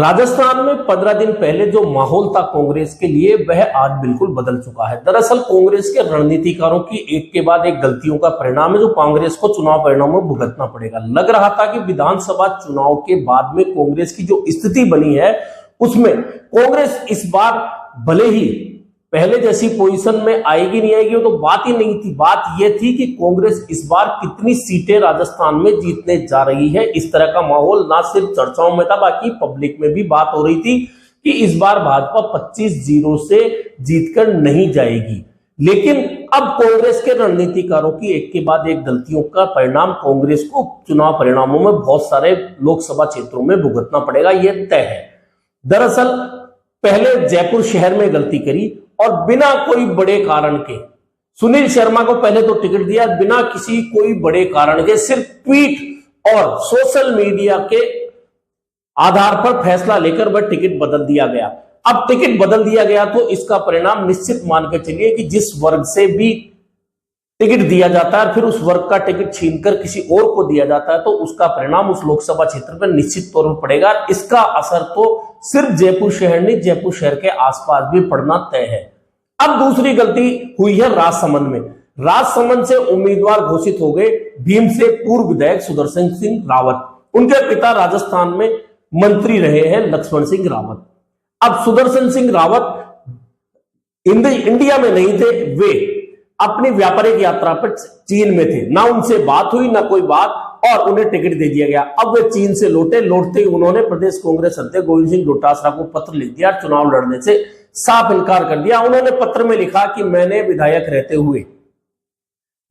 राजस्थान में 15 दिन पहले जो माहौल था कांग्रेस के लिए वह आज बिल्कुल बदल चुका है। दरअसल कांग्रेस के रणनीतिकारों की एक के बाद एक गलतियों का परिणाम है जो कांग्रेस को चुनाव परिणाम में भुगतना पड़ेगा। लग रहा था कि विधानसभा चुनाव के बाद में कांग्रेस की जो स्थिति बनी है उसमें कांग्रेस इस बार भले ही पहले जैसी पोजीशन में आएगी नहीं आएगी वो तो बात ही नहीं थी। बात यह थी कि कांग्रेस इस बार कितनी सीटें राजस्थान में जीतने जा रही है। इस तरह का माहौल ना सिर्फ चर्चाओं में था बाकी पब्लिक में भी बात हो रही थी कि इस बार भाजपा 25-0 से जीतकर नहीं जाएगी। लेकिन अब कांग्रेस के रणनीतिकारों की एक के बाद एक गलतियों का परिणाम कांग्रेस को चुनाव परिणामों में बहुत सारे लोकसभा क्षेत्रों में भुगतना पड़ेगा, यह तय है। दरअसल पहले जयपुर शहर में गलती करी और बिना कोई बड़े कारण के सुनील शर्मा को पहले तो टिकट दिया, बिना किसी कोई बड़े कारण के सिर्फ ट्वीट और सोशल मीडिया के आधार पर फैसला लेकर वह टिकट बदल दिया गया। अब टिकट बदल दिया गया तो इसका परिणाम निश्चित मान के चलिए कि जिस वर्ग से भी टिकट दिया जाता है फिर उस वर्ग का टिकट छीनकर किसी और को दिया जाता है तो उसका परिणाम उस लोकसभा क्षेत्र पर निश्चित तौर पर पड़ेगा। इसका असर तो सिर्फ जयपुर शहर नहीं जयपुर शहर के आसपास भी पड़ना तय है। अब दूसरी गलती हुई है राजसमंद में। राजसमंद से उम्मीदवार घोषित हो गए भीम से पूर्व विधायक सुदर्शन सिंह रावत। उनके पिता राजस्थान में मंत्री रहे हैं लक्ष्मण सिंह रावत। अब सुदर्शन सिंह रावत इंडिया में नहीं थे, वे अपनी व्यापारिक यात्रा पर चीन में थे। ना उनसे बात हुई ना कोई बात और उन्हें टिकट दे दिया गया। अब वे चीन से लौटते ही उन्होंने प्रदेश कांग्रेस अध्यक्ष गोविंद सिंह डोटासरा को पत्र लिख दिया, चुनाव लड़ने से साफ इनकार कर दिया। उन्होंने पत्र में लिखा कि मैंने विधायक रहते हुए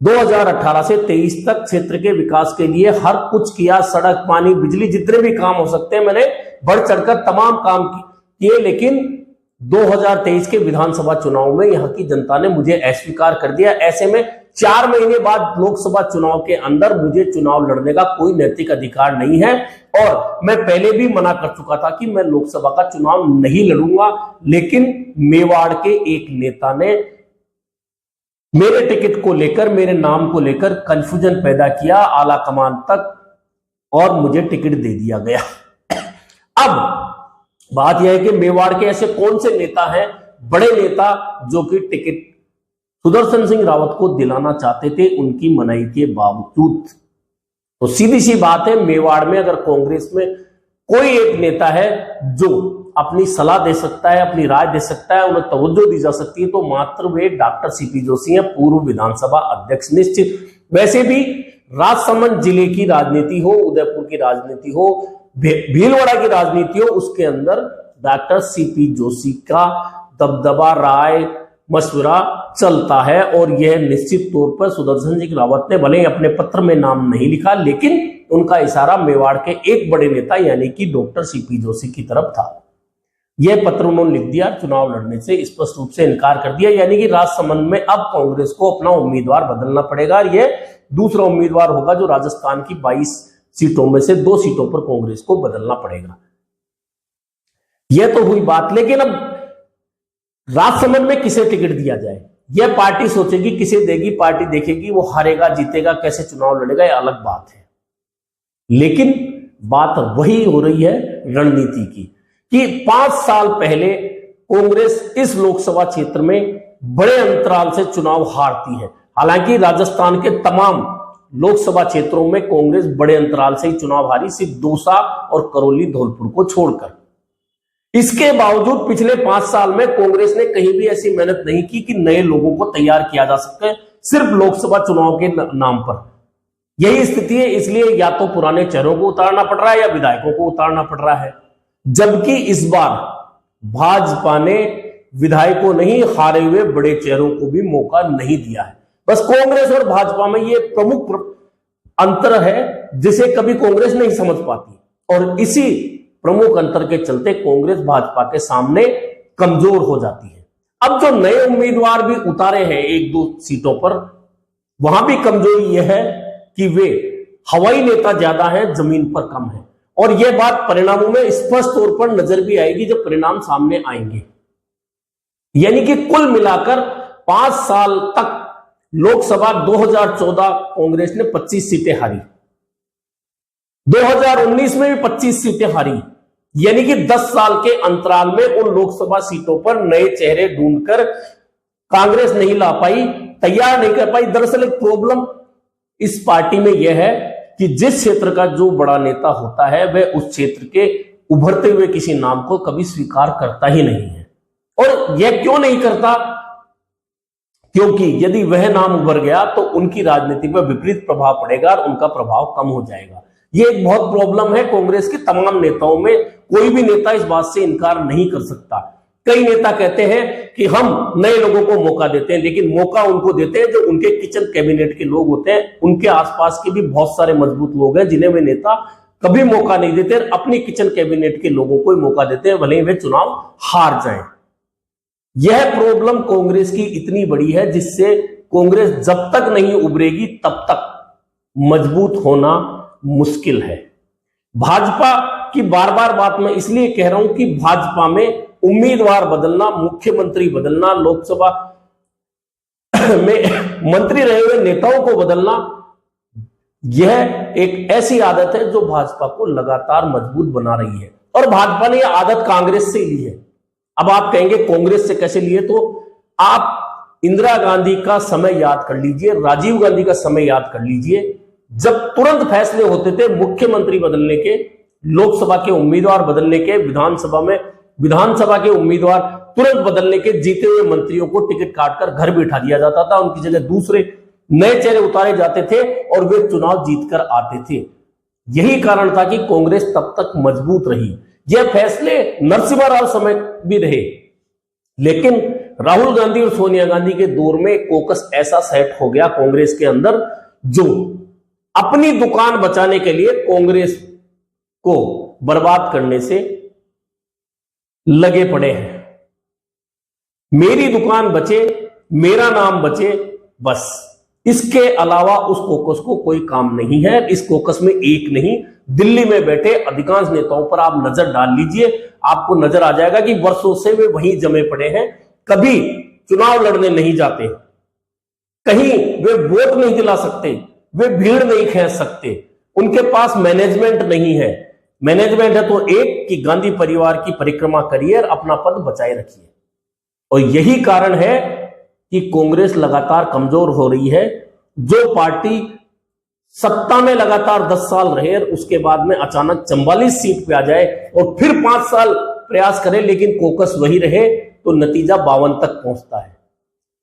2018 से 23 तक क्षेत्र के विकास के लिए हर कुछ किया, सड़क पानी बिजली जितने भी काम हो सकते हैं मैंने बढ़ चढ़कर तमाम काम किए, लेकिन 2023 के विधानसभा चुनाव में यहां की जनता ने मुझे अस्वीकार कर दिया। ऐसे में 4 महीने बाद लोकसभा चुनाव के अंदर मुझे चुनाव लड़ने का कोई नैतिक अधिकार नहीं है और मैं पहले भी मना कर चुका था कि मैं लोकसभा का चुनाव नहीं लड़ूंगा। लेकिन मेवाड़ के एक नेता ने मेरे टिकट को लेकर मेरे नाम को लेकर कंफ्यूजन पैदा किया आला कमान तक और मुझे टिकट दे दिया गया। अब बात यह है कि मेवाड़ के ऐसे कौन से नेता हैं, बड़े नेता जो कि टिकट सुदर्शन सिंह रावत को दिलाना चाहते थे उनकी मनाही के बावजूद। तो सीधी सी बात है, मेवाड़ में अगर कांग्रेस में कोई एक नेता है जो अपनी सलाह दे सकता है, अपनी राय दे सकता है, उन्हें तवज्जो दी जा सकती है तो मात्र वे डॉक्टर सीपी जोशी हैं, पूर्व विधानसभा अध्यक्ष। निश्चित वैसे भी राजसमंद जिले की राजनीति हो, उदयपुर की राजनीति हो, भीलवाड़ा की राजनीति हो, उसके अंदर डॉक्टर सीपी जोशी का दबदबा राय मशवरा चलता है और यह निश्चित तौर पर सुदर्शन सिंह रावत ने भले ही अपने पत्र में नाम नहीं लिखा लेकिन उनका इशारा मेवाड़ के एक बड़े नेता यानी कि डॉक्टर सीपी जोशी की तरफ था। यह पत्र उन्होंने लिख दिया, चुनाव लड़ने से स्पष्ट रूप से इनकार कर दिया, यानी कि राजसमंद में अब कांग्रेस को अपना उम्मीदवार बदलना पड़ेगा। यह दूसरा उम्मीदवार होगा जो राजस्थान की 22 सीटों में से 2 सीटों पर कांग्रेस को बदलना पड़ेगा। यह तो हुई बात, लेकिन अब राजसमंद में किसे टिकट दिया जाए यह पार्टी सोचेगी, किसे देगी पार्टी देखेगी, वो हारेगा जीतेगा कैसे चुनाव लड़ेगा यह अलग बात है। लेकिन बात वही हो रही है रणनीति की कि 5 साल पहले कांग्रेस इस लोकसभा क्षेत्र में बड़े अंतराल से चुनाव हारती है। हालांकि राजस्थान के तमाम लोकसभा क्षेत्रों में कांग्रेस बड़े अंतराल से ही चुनाव हारी, सिर्फ दौसा और करौली धौलपुर को छोड़कर। इसके बावजूद पिछले 5 साल में कांग्रेस ने कहीं भी ऐसी मेहनत नहीं की कि नए लोगों को तैयार किया जा सके सिर्फ लोकसभा चुनाव के नाम पर। यही स्थिति है, इसलिए या तो पुराने चेहरों को उतारना पड़ रहा है या विधायकों को उतारना पड़ रहा है। जबकि इस बार भाजपा ने विधायकों नहीं हारे हुए बड़े चेहरों को भी मौका नहीं दिया है। बस कांग्रेस और भाजपा में यह प्रमुख अंतर है जिसे कभी कांग्रेस नहीं समझ पाती और इसी प्रमुख अंतर के चलते कांग्रेस भाजपा के सामने कमजोर हो जाती है। अब जो नए उम्मीदवार भी उतारे हैं 1-2 सीटों पर, वहां भी कमजोरी यह है कि वे हवाई नेता ज्यादा है, जमीन पर कम है और यह बात परिणामों में स्पष्ट तौर पर नजर भी आएगी जब परिणाम सामने आएंगे। यानी कि कुल मिलाकर 5 साल तक लोकसभा 2014 कांग्रेस ने 25 सीटें हारी, 2019 में भी 25 सीटें हारी, यानी कि 10 साल के अंतराल में उन लोकसभा सीटों पर नए चेहरे ढूंढकर कांग्रेस नहीं ला पाई, तैयार नहीं कर पाई। दरअसल एक प्रॉब्लम इस पार्टी में यह है कि जिस क्षेत्र का जो बड़ा नेता होता है वह उस क्षेत्र के उभरते हुए किसी नाम को कभी स्वीकार करता ही नहीं है। और यह क्यों नहीं करता? क्योंकि यदि वह नाम उभर गया तो उनकी राजनीति पर विपरीत प्रभाव पड़ेगा और उनका प्रभाव कम हो जाएगा। यह एक बहुत प्रॉब्लम है कांग्रेस के तमाम नेताओं में। कोई भी नेता इस बात से इनकार नहीं कर सकता। कई नेता कहते हैं कि हम नए लोगों को मौका देते हैं, लेकिन मौका उनको देते हैं जो उनके किचन कैबिनेट के लोग होते हैं। उनके आसपास के भी बहुत सारे मजबूत लोग हैं जिन्हें वे नेता कभी मौका नहीं देते, अपनी किचन कैबिनेट के लोगों को ही मौका देते हैं, भले ही वे चुनाव हार जाएं। यह प्रॉब्लम कांग्रेस की इतनी बड़ी है जिससे कांग्रेस जब तक नहीं उभरेगी तब तक मजबूत होना मुश्किल है। भाजपा की बार बार बात मैं इसलिए कह रहा हूं कि भाजपा में उम्मीदवार बदलना, मुख्यमंत्री बदलना, लोकसभा में मंत्री रहे हुए नेताओं को बदलना, यह एक ऐसी आदत है जो भाजपा को लगातार मजबूत बना रही है। और भाजपा ने यह आदत कांग्रेस से ली है। अब आप कहेंगे कांग्रेस से कैसे लिए? तो आप इंदिरा गांधी का समय याद कर लीजिए, राजीव गांधी का समय याद कर लीजिए, जब तुरंत फैसले होते थे मुख्यमंत्री बदलने के, लोकसभा के उम्मीदवार बदलने के, विधानसभा के उम्मीदवार तुरंत बदलने के, जीते हुए मंत्रियों को टिकट काटकर घर बिठा दिया जाता था, उनकी जगह दूसरे नए चेहरे उतारे जाते थे और वे चुनाव जीतकर आते थे। यही कारण था कि कांग्रेस तब तक मजबूत रही। यह फैसले नरसिम्हा राव समय भी रहे, लेकिन राहुल गांधी और सोनिया गांधी के दौर में कोकस ऐसा सेट हो गया कांग्रेस के अंदर जो अपनी दुकान बचाने के लिए कांग्रेस को बर्बाद करने से लगे पड़े हैं। मेरी दुकान बचे, मेरा नाम बचे, बस इसके अलावा उस कोकस को कोई काम नहीं है। इस कोकस में एक नहीं, दिल्ली में बैठे अधिकांश नेताओं पर आप नजर डाल लीजिए, आपको नजर आ जाएगा कि वर्षों से वे वहीं जमे पड़े हैं, कभी चुनाव लड़ने नहीं जाते, कहीं वे वोट नहीं दिला सकते, वे भीड़ नहीं खींच सकते, उनके पास मैनेजमेंट नहीं है। मैनेजमेंट है तो एक कि गांधी परिवार की परिक्रमा करिए और अपना पद बचाए रखिए। और यही कारण है कि कांग्रेस लगातार कमजोर हो रही है। जो पार्टी सत्ता में लगातार 10 साल रहे और उसके बाद में अचानक 44 सीट पे आ जाए और फिर 5 साल प्रयास करे लेकिन कोकस वही रहे, तो नतीजा 52 तक पहुंचता है।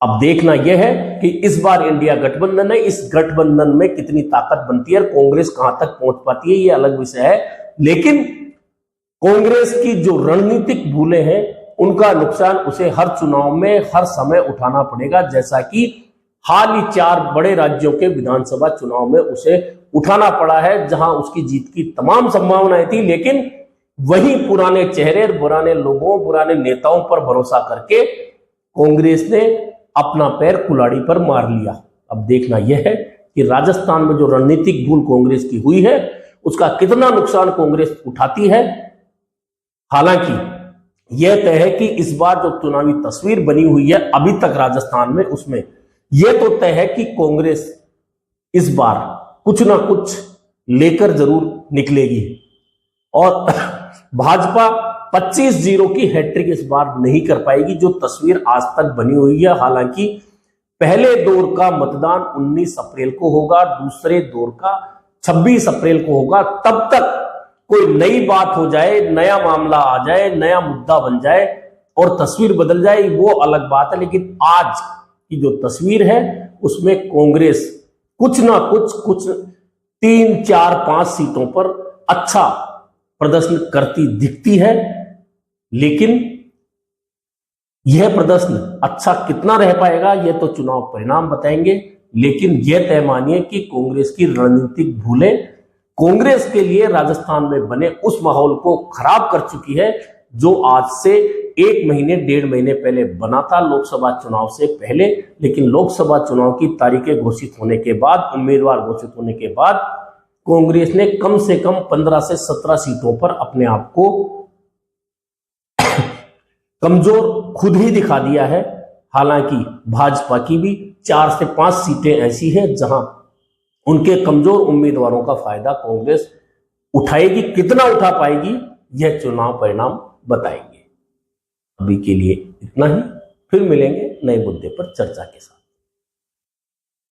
अब देखना यह है कि इस बार इंडिया गठबंधन है, इस गठबंधन में कितनी ताकत बनती है, कांग्रेस कहां तक पहुंच पाती है, यह अलग विषय है। लेकिन कांग्रेस की जो रणनीतिक भूलें हैं उनका नुकसान उसे हर चुनाव में हर समय उठाना पड़ेगा, जैसा कि हाल ही 4 बड़े राज्यों के विधानसभा चुनाव में उसे उठाना पड़ा है, जहां उसकी जीत की तमाम संभावनाएं थी, लेकिन वही पुराने चेहरे, पुराने लोगों, पुराने नेताओं पर भरोसा करके कांग्रेस ने अपना पैर कुल्हाड़ी पर मार लिया। अब देखना यह है कि राजस्थान में जो रणनीतिक भूल कांग्रेस की हुई है उसका कितना नुकसान कांग्रेस उठाती है। हालांकि यह तय है कि इस बार जो चुनावी तस्वीर बनी हुई है अभी तक राजस्थान में, उसमें यह तो तय है कि कांग्रेस इस बार कुछ ना कुछ लेकर जरूर निकलेगी और भाजपा 25-0 की हैट्रिक इस बार नहीं कर पाएगी, जो तस्वीर आज तक बनी हुई है। हालांकि पहले दौर का मतदान 19 अप्रैल को होगा, दूसरे दौर का 26 अप्रैल को होगा। तब तक कोई नई बात हो जाए, नया मामला आ जाए, नया मुद्दा बन जाए और तस्वीर बदल जाए, वो अलग बात है। लेकिन आज की जो तस्वीर है उसमें कांग्रेस कुछ ना कुछ 3, 4, 5 सीटों पर अच्छा प्रदर्शन करती दिखती है, लेकिन यह प्रदर्शन अच्छा कितना रह पाएगा यह तो चुनाव परिणाम बताएंगे। लेकिन यह तय मानिए कि कांग्रेस की रणनीतिक भूलें कांग्रेस के लिए राजस्थान में बने उस माहौल को खराब कर चुकी है जो आज से 1 महीने 1.5 महीने पहले बना था, लोकसभा चुनाव से पहले। लेकिन लोकसभा चुनाव की तारीखें घोषित होने के बाद, उम्मीदवार घोषित होने के बाद कांग्रेस ने कम से कम 15 से 17 सीटों पर अपने आप को कमजोर खुद ही दिखा दिया है। हालांकि भाजपा की भी 4 से 5 सीटें ऐसी हैं जहां उनके कमजोर उम्मीदवारों का फायदा कांग्रेस उठाएगी। कितना उठा पाएगी यह चुनाव परिणाम बताएंगे। अभी के लिए इतना ही, फिर मिलेंगे नए मुद्दे पर चर्चा के साथ।